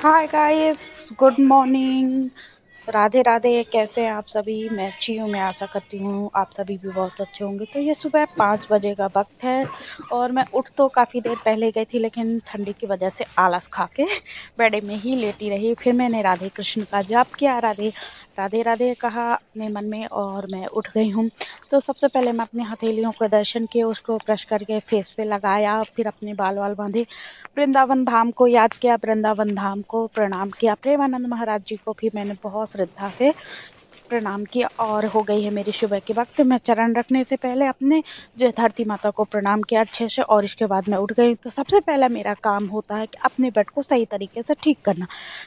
Hi guys, good morning. Radhe Radhe. कैसे हैं आप सभी? मैं अच्छी हूँ। मैं आशा करती हूँ आप सभी भी बहुत अच्छे होंगे। तो ये सुबह 5 बजे का वक्त है और मैं उठ तो काफ़ी देर पहले गई थी, लेकिन ठंडी की वजह से आलस खा के बेड में ही लेटी रही। फिर मैंने राधे कृष्ण का जाप किया, राधे राधे राधे कहा अपने मन में, और मैं उठ गई हूँ। तो सबसे पहले मैं अपने हथेलियों का दर्शन किए, उसको ब्रश करके फेस पे लगाया, फिर अपने बाल वाल बांधे, वृंदावन धाम को याद किया, वृंदावन धाम को प्रणाम किया, प्रेमानंद महाराज जी को भी मैंने बहुत श्रद्धा से प्रणाम किया। और हो गई है मेरी सुबह के वक्त। मैं चरण रखने से पहले अपने जो धरती माता को प्रणाम किया अच्छे से, और इसके बाद मैं उठ गई। तो सबसे पहला मेरा काम होता है कि अपने बेड को सही तरीके से ठीक करना,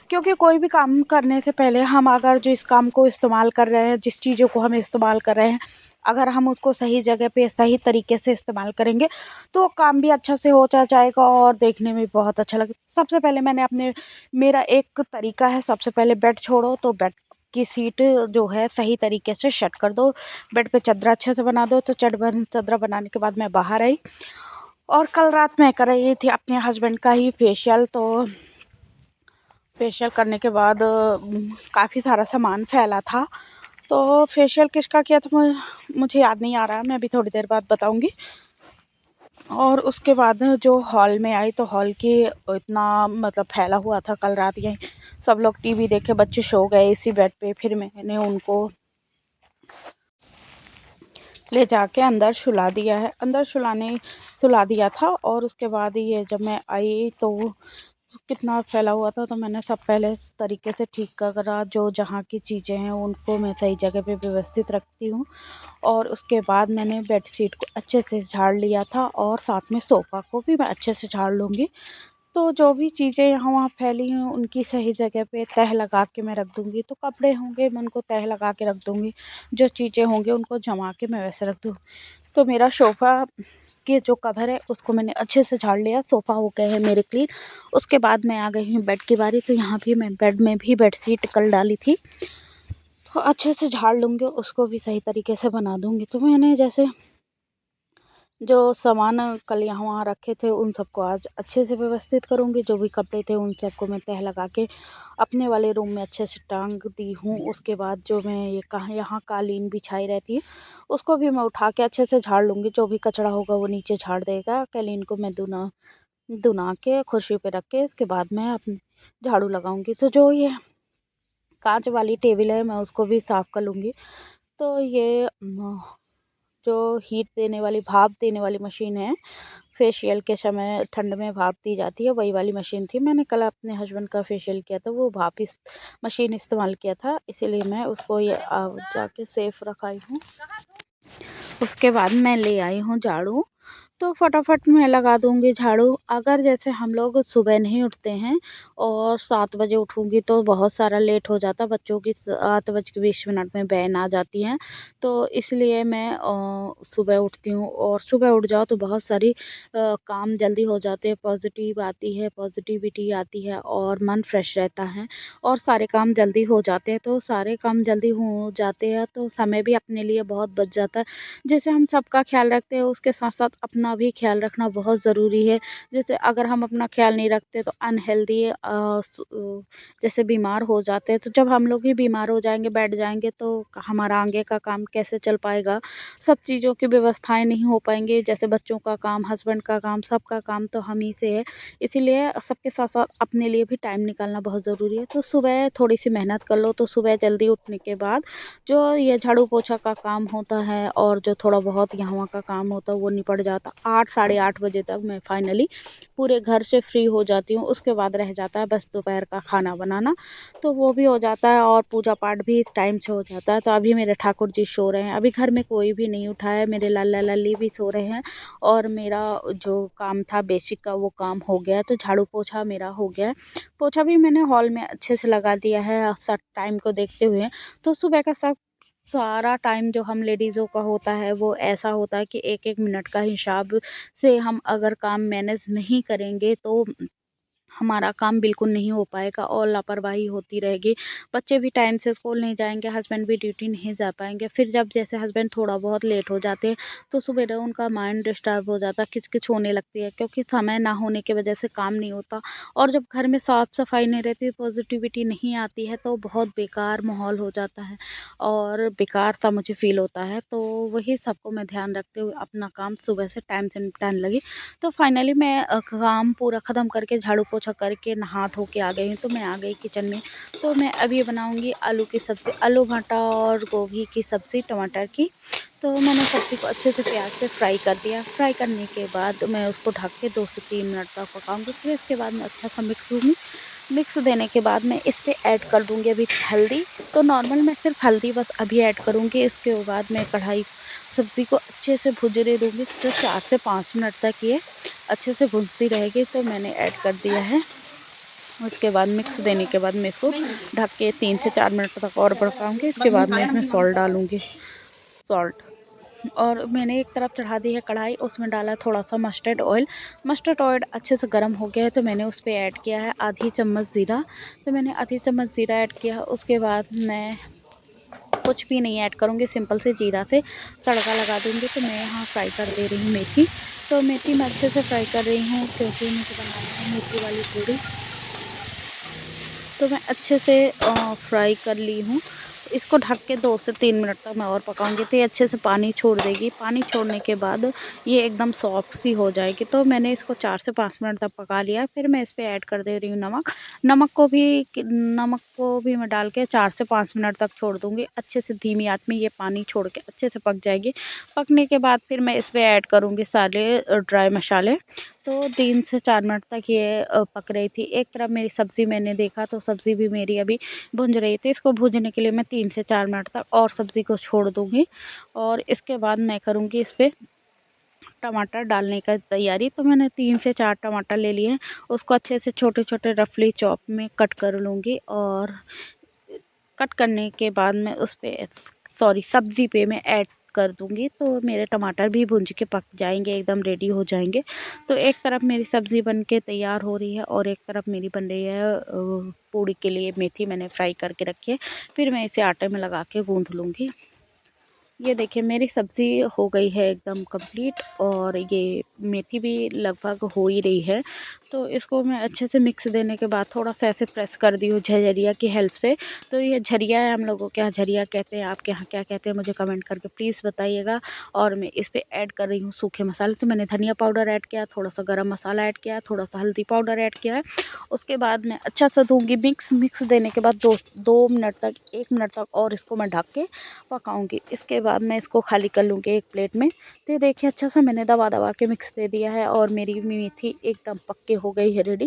क्योंकि कोई भी काम करने से पहले हम अगर जो इस काम को इस्तेमाल कर रहे हैं, जिस चीज़ों को हम इस्तेमाल कर रहे हैं, अगर हम उसको सही जगह पे सही तरीके से इस्तेमाल करेंगे तो वो काम भी अच्छा से हो जाएगा और देखने में बहुत अच्छा लगे। सबसे पहले मैंने अपने मेरा एक तरीका है, सबसे पहले बेड छोड़ो तो बेड की सीट जो है सही तरीके से सेट कर दो, बेड पे चादर अच्छे से बना दो। तो चादर बनाने के बाद मैं बाहर आई, और कल रात मैं कर रही थी अपने हस्बैंड का ही फेशियल। तो फेशियल करने के बाद काफ़ी सारा सामान फैला था। तो फेशियल किसका किया था मुझे याद नहीं आ रहा है, मैं अभी थोड़ी देर बाद बताऊंगी। और उसके बाद जो हॉल में आई तो हॉल की इतना मतलब फैला हुआ था कल रात, यही सब लोग टीवी देखे, बच्चे सो गए इसी बेड पे। फिर मैंने उनको ले जाके अंदर सुला दिया था। और उसके बाद ये जब मैं आई तो कितना फैला हुआ था, तो मैंने सब पहले इस तरीके से ठीक करा। जो जहाँ की चीज़ें हैं उनको मैं सही जगह पे व्यवस्थित रखती हूँ। और उसके बाद मैंने बेडशीट को अच्छे से झाड़ लिया था, और साथ में सोफ़ा को भी मैं अच्छे से झाड़ लूँगी। तो जो भी चीज़ें यहाँ वहाँ फैली हैं उनकी सही जगह पे तह लगा के मैं रख दूँगी। तो कपड़े होंगे मैं उनको तह लगा के रख दूँगी, जो चीज़ें होंगी उनको जमा के मैं वैसे रख दूँ। तो मेरा सोफ़ा के जो कवर है उसको मैंने अच्छे से झाड़ लिया, सोफ़ा हो गए हैं मेरे क्लीन। उसके बाद मैं आ गई हूँ बेड की बारी। तो यहाँ भी मैं बेड में भी बेडशीट कल डाली थी, तो अच्छे से झाड़ लूँगी, उसको भी सही तरीके से बना दूँगी। तो मैंने जैसे जो सामान कल यहाँ वहाँ रखे थे उन सबको आज अच्छे से व्यवस्थित करूँगी। जो भी कपड़े थे उन सबको मैं तह लगा के अपने वाले रूम में अच्छे से टांग दी हूँ। उसके बाद जो मैं ये कहाँ यहाँ कालीन बिछाई रहती है उसको भी मैं उठा के अच्छे से झाड़ लूँगी। जो भी कचरा होगा वो नीचे झाड़ देगा। कालीन को मैं दुना दुना के कुर्सी पे रख के इसके बाद मैं अपनी झाड़ू लगाऊंगी। तो जो ये कांच वाली टेबल है मैं उसको भी साफ़ कर लूँगी। तो ये जो हीट देने वाली भाप देने वाली मशीन है, फेशियल के समय ठंड में भाप दी जाती है, वही वाली मशीन थी। मैंने कल अपने हस्बैंड का फेशियल किया था, वो भाप इस मशीन इस्तेमाल किया था, इसीलिए मैं उसको ये जाके सेफ रखाई हूँ। उसके बाद मैं ले आई हूँ झाड़ू, तो फटाफट मैं लगा दूँगी झाड़ू। अगर जैसे हम लोग सुबह नहीं उठते हैं और 7 बजे उठूँगी तो बहुत सारा लेट हो जाता, बच्चों की 7:20 में वैन आ जाती हैं। तो इसलिए मैं सुबह उठती हूँ, और सुबह उठ जाओ तो बहुत सारी काम जल्दी हो जाते हैं, पॉजिटिविटी आती है और मन फ्रेश रहता है, और सारे काम जल्दी हो जाते हैं। तो सारे काम जल्दी हो जाते हैं तो समय भी अपने लिए बहुत बच जाता है। जैसे हम सबका ख्याल रखते हैं उसके साथ साथ अपना भी ख्याल रखना बहुत ज़रूरी है। जैसे अगर हम अपना ख्याल नहीं रखते तो अनहेल्दी जैसे बीमार हो जाते हैं। तो जब हम लोग ही बीमार हो जाएंगे, बैठ जाएंगे, तो हमारा आगे का काम कैसे चल पाएगा? सब चीज़ों की व्यवस्थाएं नहीं हो पाएंगी, जैसे बच्चों का काम, हस्बैंड का काम, सबका काम तो हम ही से है। इसीलिए सबके साथ साथ अपने लिए भी टाइम निकालना बहुत ज़रूरी है। तो सुबह थोड़ी सी मेहनत कर लो, तो सुबह जल्दी उठने के बाद जो ये झाड़ू पोछा का काम होता है और जो थोड़ा बहुत यहाँ वहाँ का काम होता है वो निपट जाता। 8 साढ़े 8 बजे तक मैं फाइनली पूरे घर से फ्री हो जाती हूँ। उसके बाद रह जाता है बस दोपहर का खाना बनाना, तो वो भी हो जाता है और पूजा पाठ भी इस टाइम से हो जाता है। तो अभी मेरे ठाकुर जी सो रहे हैं, अभी घर में कोई भी नहीं उठा है, मेरे लाला लाली भी सो रहे हैं, और मेरा जो काम था बेसिक का वो काम हो गया है। तो झाड़ू पोछा मेरा हो गया है। पोछा भी मैंने हॉल में अच्छे से लगा दिया है सब टाइम को देखते हुए। तो सुबह का सब सारा टाइम जो हम लेडीज़ों का होता है वो ऐसा होता है कि एक एक मिनट का हिसाब से हम अगर काम मैनेज नहीं करेंगे तो हमारा काम बिल्कुल नहीं हो पाएगा और लापरवाही होती रहेगी। बच्चे भी टाइम से स्कूल नहीं जाएंगे, हस्बैंड भी ड्यूटी नहीं जा पाएंगे। फिर जब जैसे हस्बैंड थोड़ा बहुत लेट हो जाते हैं तो सुबह उनका माइंड डिस्टर्ब हो जाता है, किचकिच होने लगती है, क्योंकि समय ना होने की वजह से काम नहीं होता। और जब घर में साफ़ सफाई नहीं रहती, पॉजिटिविटी नहीं आती है, तो बहुत बेकार माहौल हो जाता है और बेकार सा मुझे फ़ील होता है। तो वही सबको मैं ध्यान रखते हुए अपना काम सुबह से टाइम से निपटाने लगी। तो फाइनली मैं काम पूरा ख़त्म करके झाड़ू पोछा करके नहा धो के आ गई हूँ। तो मैं आ गई किचन में। तो मैं अभी बनाऊँगी आलू की सब्ज़ी, आलू भाटा और गोभी की सब्ज़ी टमाटर की। तो मैंने सब्ज़ी को अच्छे से प्याज से फ्राई कर दिया। फ्राई करने के बाद मैं उसको ढक के 2 से 3 मिनट तक पकाऊंगी। फिर इसके बाद मैं अच्छा सा मिक्स दूँगी। मिक्स देने के बाद मैं इस पे ऐड कर दूँगी अभी हल्दी। तो नॉर्मल मैं सिर्फ हल्दी बस अभी ऐड करूँगी। इसके बाद मैं कढ़ाई सब्ज़ी को अच्छे से भुजने दूँगी। जो 4 से 5 मिनट तक ये अच्छे से भुनती रहेगी। तो मैंने ऐड कर दिया है। उसके बाद मिक्स देने के बाद मैं इसको ढक के 3 से 4 मिनट तक और पकाऊंगी। इसके बाद मैं इसमें सॉल्ट डालूँगी, सॉल्ट। और मैंने एक तरफ चढ़ा दी है कढ़ाई, उसमें डाला थोड़ा सा मस्टर्ड ऑयल। मस्टर्ड ऑयल अच्छे से गर्म हो गया है तो मैंने उस पे ऐड किया है आधी चम्मच ज़ीरा। तो मैंने आधी चम्मच ज़ीरा ऐड किया। उसके बाद मैं कुछ भी नहीं ऐड करूँगी, सिंपल से जीरा से तड़का लगा दूँगी। तो मैं यहाँ फ्राई कर दे रही हूँ मेथी। तो मेथी मैं अच्छे से फ्राई कर रही हूँ क्योंकि मुझे बनानी है मेथी वाली पूड़ी। तो मैं अच्छे से फ्राई कर ली हूँ। इसको ढक के 2 से 3 मिनट तक मैं और पकाऊंगी। तो ये अच्छे से पानी छोड़ देगी। पानी छोड़ने के बाद ये एकदम सॉफ्ट सी हो जाएगी। तो मैंने इसको 4 से 5 मिनट तक पका लिया। फिर मैं इस पे ऐड कर दे रही हूँ नमक। नमक को भी मैं डाल के 4 से 5 मिनट तक छोड़ दूँगी। अच्छे से धीमी आँच में ये पानी छोड़ के अच्छे से पक जाएगी। पकने के बाद फिर मैं इस पे ऐड करूँगी सारे ड्राई मसाले। तो 3 से 4 मिनट तक ये पक रही थी। एक तरफ मेरी सब्ज़ी मैंने देखा तो सब्ज़ी भी मेरी अभी भुन रही थी। इसको भूनने के लिए मैं 3 से 4 मिनट तक और सब्ज़ी को छोड़ दूँगी। और इसके बाद मैं करूँगी इस पे टमाटर डालने का तैयारी। तो मैंने 3 से 4 टमाटर ले लिए हैं। उसको अच्छे से छोटे-छोटे रफली चॉप में कट कर लूँगी। और कट करने के बाद मैं उस पे सब्ज़ी पे मैं ऐड कर दूँगी। तो मेरे टमाटर भी भुंज के पक जाएंगे, एकदम रेडी हो जाएंगे। तो एक तरफ मेरी सब्ज़ी बन के तैयार हो रही है और एक तरफ मेरी बन रही है पूड़ी के लिए मेथी मैंने फ्राई करके रखी है। फिर मैं इसे आटे में लगा के गूँथ लूँगी। ये देखिए मेरी सब्ज़ी हो गई है एकदम कंप्लीट और ये मेथी भी लगभग हो ही रही है। तो इसको मैं अच्छे से मिक्स देने के बाद थोड़ा सा ऐसे प्रेस कर दी हूँ झरिया की हेल्प से। तो ये झरिया है, हम लोगों के यहाँ झरिया कहते हैं, आपके यहाँ क्या कहते हैं मुझे कमेंट करके प्लीज़ बताइएगा। और मैं इस पे ऐड कर रही हूँ सूखे मसाले। तो मैंने धनिया पाउडर ऐड किया, थोड़ा सा गरम मसाला ऐड किया, थोड़ा सा हल्दी पाउडर ऐड किया है। उसके बाद मैं अच्छा सा दूँगी मिक्स देने के बाद 2 मिनट तक 1 मिनट तक और इसको मैं ढक के पकाऊंगी। इसके बाद मैं इसको खाली कर लूँगी एक प्लेट में। तो ये देखिए अच्छा सा मैंने दबा दबा के मिक्स दे दिया है और मेरी मेथी एकदम पक के हो गई है रेडी।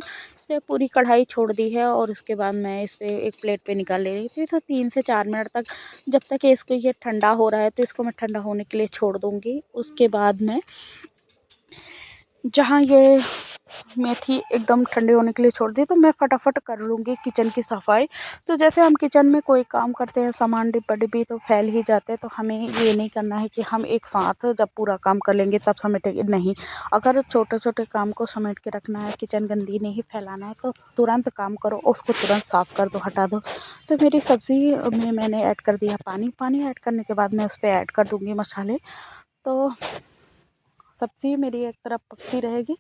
तो पूरी कढ़ाई छोड़ दी है और उसके बाद मैं इस पे एक प्लेट पे निकाल ले रही थी। तो 3 से 4 मिनट तक जब तक इसको ये ठंडा हो रहा है तो इसको मैं ठंडा होने के लिए छोड़ दूँगी। उसके बाद मैं जहाँ ये मेथी एकदम ठंडे होने के लिए छोड़ दी तो मैं फटाफट कर लूँगी किचन की सफाई। तो जैसे हम किचन में कोई काम करते हैं, सामान डिब्बा डिब्बी तो फैल ही जाते हैं। तो हमें ये नहीं करना है कि हम एक साथ जब पूरा काम कर लेंगे तब समेटेंगे, नहीं। अगर छोटे छोटे काम को समेट के रखना है, किचन गंदी नहीं फैलाना है, तो तुरंत काम करो, उसको तुरंत साफ़ कर दो, हटा दो। तो मेरी सब्ज़ी में मैंने ऐड कर दिया पानी ऐड करने के बाद मैं उस पर ऐड कर दूँगी मसाले। तो सब्ज़ी मेरी एक तरफ पकती रहेगी,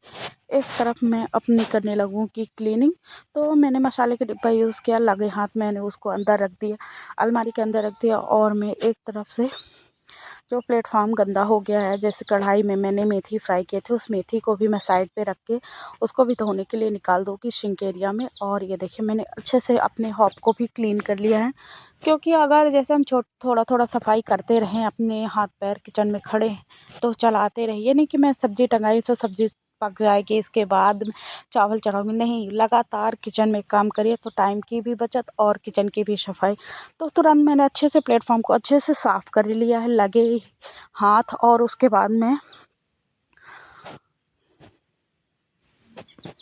एक तरफ मैं अपनी करने लगूँगी क्लीनिंग। तो मैंने मसाले का डिब्बा यूज़ किया, लगे हाथ मैंने उसको अंदर रख दिया, अलमारी के अंदर रख दिया। और मैं एक तरफ से जो प्लेटफॉर्म गंदा हो गया है, जैसे कढ़ाई में मैंने मेथी फ्राई किए थे, उस मेथी को भी मैं साइड पे रख के उसको भी धोने के लिए निकाल दूँगी सिंक एरिया में। और ये देखिए मैंने अच्छे से अपने हॉब को भी क्लीन कर लिया है। क्योंकि अगर जैसे हम थोड़ा थोड़ा सफाई करते रहें, अपने हाथ पैर किचन में खड़े तो चलाते रहिए, नहीं कि मैं सब्ज़ी टंगाई तो सब्ज़ी पक जाएगी इसके बाद चावल चढ़ाऊँगी, नहीं। लगातार किचन में काम करिए तो टाइम की भी बचत और किचन की भी सफाई। तो तुरंत मैंने अच्छे से प्लेटफॉर्म को अच्छे से साफ़ कर लिया है, लगे हाथ। और उसके बाद में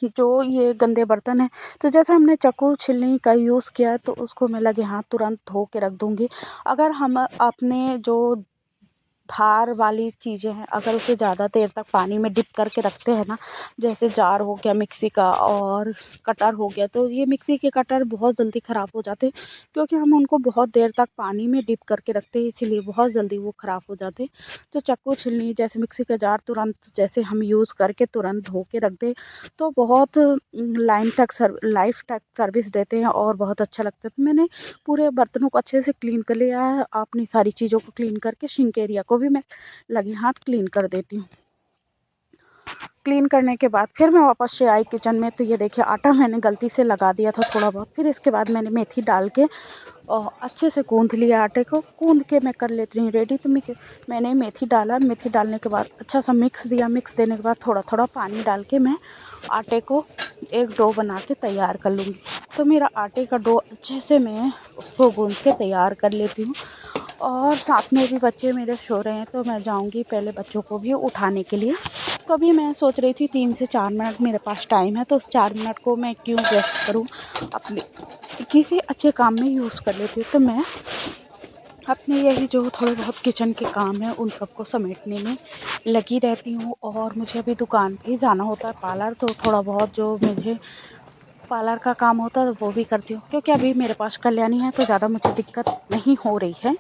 जो ये गंदे बर्तन हैं, तो जैसे हमने चाकू छीलने का यूज़ किया है तो उसको मैं लगे हाथ तुरंत धो के रख दूँगी। अगर हम अपने जो धार वाली चीज़ें हैं, अगर उसे ज़्यादा देर तक पानी में डिप करके रखते हैं ना, जैसे जार हो गया मिक्सी का और कटर हो गया, तो ये मिक्सी के कटर बहुत जल्दी ख़राब हो जाते हैं, क्योंकि हम उनको बहुत देर तक पानी में डिप करके रखते हैं, इसीलिए बहुत जल्दी वो ख़राब हो जाते हैं। तो चक्कू छिलनी जैसे मिक्सी का जार तुरंत जैसे हम यूज़ करके तुरंत धो के रख दें, तो बहुत लाइफ तक सर्विस देते हैं और बहुत अच्छा लगता है। तो मैंने पूरे बर्तनों को अच्छे से क्लीन कर लिया है। अपनी सारी चीज़ों को क्लीन करके सिंक एरिया को भी मैं लगे हाथ क्लीन कर देती हूँ। क्लीन करने के बाद फिर मैं वापस से आई किचन में, तो ये देखिए आटा मैंने गलती से लगा दिया था थोड़ा बहुत। फिर इसके बाद मैंने मेथी डाल के और अच्छे से गूँध लिया आटे को। गूँध के मैं कर लेती हूँ रेडी। तो मैंने मेथी डाला, मेथी डालने के बाद अच्छा सा मिक्स दिया। मिक्स देने के बाद थोड़ा थोड़ा पानी डाल के मैं आटे को एक डो बना के तैयार कर लूँगी। तो मेरा आटे का डो अच्छे से मैं उसको गूँध के तैयार कर लेती हूँ। और साथ में भी बच्चे मेरे सो रहे हैं, तो मैं जाऊँगी पहले बच्चों को भी उठाने के लिए। तो अभी मैं सोच रही थी 3 से 4 मिनट मेरे पास टाइम है, तो उस 4 मिनट को मैं क्यों वेस्ट करूँ, अपने किसी अच्छे काम में यूज़ कर लेती हूँ। तो मैं अपने यही जो थोड़े बहुत किचन के काम हैं उन सबको समेटने में लगी रहती हूँ। और मुझे अभी दुकान पे ही जाना होता है पार्लर, तो थोड़ा बहुत जो मुझे पार्लर का काम होता है वो भी करती हूँ, क्योंकि अभी मेरे पास कल्याणी है तो ज़्यादा मुझे दिक्कत नहीं हो रही है।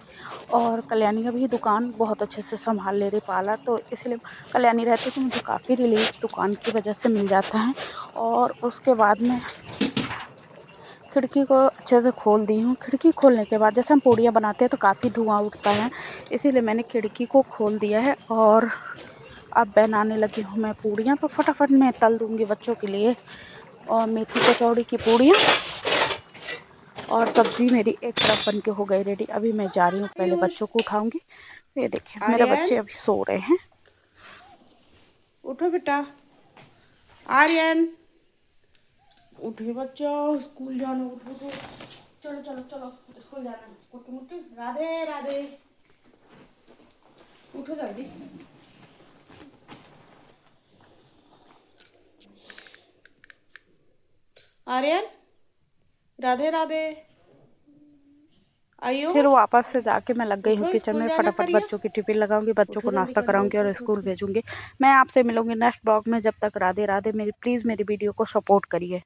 और कल्याणी का भी दुकान बहुत अच्छे से संभाल ले रही पार्लर, तो इसलिए कल्याणी रहती तो मुझे काफ़ी रिलीफ दुकान की वजह से मिल जाता है। और उसके बाद में खिड़की को अच्छे से खोल दी हूँ। खिड़की खोलने के बाद जैसे हम पूड़ियाँ बनाते हैं तो काफ़ी धुआं उठता है, इसीलिए मैंने खिड़की को खोल दिया है। और अब बनाने लगी हूँ मैं पूड़ियाँ। तो फटाफट मैं तल दूँगी बच्चों के लिए और मेथी कचौड़ी की पूड़ियाँ। और सब्ज़ी मेरी एक तरफ बन के हो गई रेडी। अभी मैं जा रही हूँ, पहले बच्चों को उठाऊँगी। तो ये देखिए मेरे बच्चे अभी सो रहे हैं। उठो बेटा, आर्यन उठे बच्चा, स्कूल जाना। उठो तो चलो चलो चलो स्कूल जाना। कुट्टू मुट्टू राधे राधे, उठो जल्दी। आर्यन राधे राधे, आइयो फिर वापस से जाके मैं लग गई हूँ उठो, किचन स्कूल में। जाना फटाफट करिए। बच्चों की टिफ़िन लगाऊंगी, बच्चों को उठो जल्दी नाश्ता करिए, कराऊंगी उठो और उठो स्कूल उठो। भेजूंगी। मैं आपसे मिलूंगी नेक्स्ट ब्लॉग में। जब तक राधे राधे। मेरी प्लीज़ मेरी वीडियो को सपोर्ट करिए।